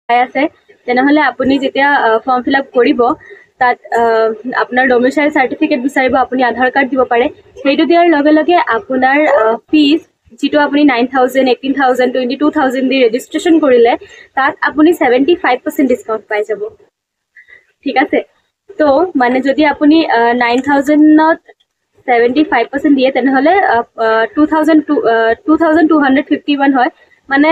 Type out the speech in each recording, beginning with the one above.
আছে তেনেহলে আপুনি যেতিয়া ফৰ্ম ফিল আপ কৰিব তাত আপোনাৰ ডমিচাইল সাৰ্টিফিকেট বিচাৰিব আপুনি আধাৰ কাৰ্ড দিব পাৰে সেইটো দিয়াৰ লগে লগে আপোনাৰ ফিজ যেটো আপুনি 9000 18000 22000 দি ৰেজিষ্ট্ৰেচন কৰিলে তাত আপুনি 75% ডিসকাউন্ট পাই যাব ঠিক আছে তো মানে যদি আপুনি 9000 নত 75% দিয়ে তেনেহলে 2251 হয় মানে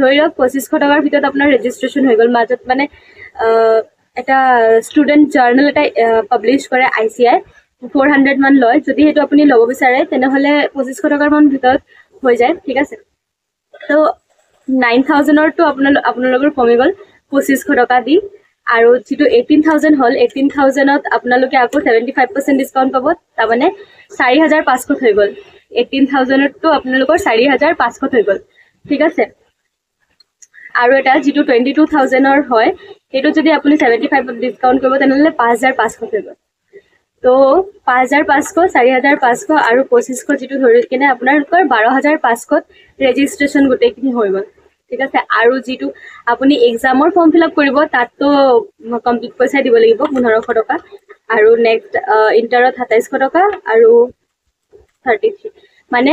ধৰি লওক 2500 টকাৰ ভিতৰত আপোনাৰ ৰেজিষ্ট্ৰেচন হৈ গল মাজত মানে এটা ষ্টুডেন্ট জাৰ্নেল এটা পাবলিশ কৰে ICI 400 মান লয় যদি হেতু আপুনি লব বিচাৰে তেনেহলে 2500 টকাৰ মান ভিতৰত হৈ যায় ঠিক আছে তো 9000 ৰ তো আপোনালোকৰ কমি গল 2500 টকা দি আৰু যেটো 18000 হল 18000 ত আপোনালোকে আকৌ 75% ডিসকাউন্ট পাব তাৰ মানে 4500 হৈ গল 18000 ত তো আপোনালোকৰ 4500 হৈ গল ঠিক আছে আৰু এটা যেটো 22000 ৰ হয় হেতু যদি আপুনি 75% ডিসকাউন্ট কৰিব তেনেহলে 5500 হৈ গল তো 5500 4500 আৰু 2500 যেটো ধৰি কিনে আপোনালোকৰ 12500 ৰেজিষ্ট্ৰেচন গোটেইখিনি হৈ গল ঠিক আছে আৰু যেটো আপুনি এক্সামৰ ফৰ্ম ফিল আপ কৰিব তাত তো কমপ্লিট পইচা দিব লাগিব 1500 টকা আৰু নেক্সট ইন্টাৰত 2700 টকা আৰু 33 মানে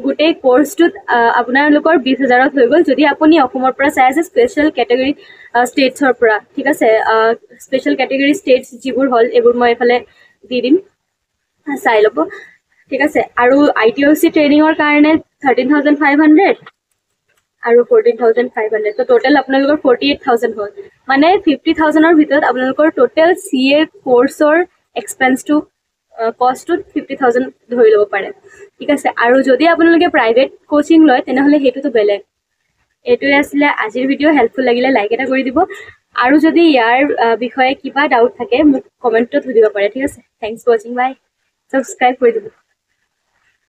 গোটেই কোৰ্সটোত আপোনালোকৰ 20000ত হৈ গল যদি আপুনি অসমৰ পৰা চাই আছে স্পেশাল ক্যাটাগৰী ষ্টেটছৰ পৰা ঠিক আছে স্পেশাল ক্যাটাগৰী ষ্টেটছ যিবোৰ হল এবোৰ মই এফালে দি দিম চাই লব ঠিক আছে আৰু ITOC ট্ৰেইনিংৰ কাৰণে 13500 আৰু 14500 তো টোটাল আপোনালোকৰ 48000 হল মানে 50000 ৰ ভিতৰত আপোনালোকৰ টোটাল CA কোৰ্সৰ এক্সপেন্সটো কষ্ট 50000 ধৰি লব পাৰে ঠিক আছে আৰু যদি আপোনালোকে প্ৰাইভেট কোচিং লয় তেনেহলে হেতুটো বেলেগ এটোই আছিল আজিৰ ভিডিও হেল্পফুল লাগিলে লাইক এটা কৰি দিব আৰু যদি ইয়াৰ বিষয়ে কিবা ডাউট থাকে মোক কমেন্টত সুধিব পাৰে ঠিক আছে thanks for watching bye subscribe কৰি দিব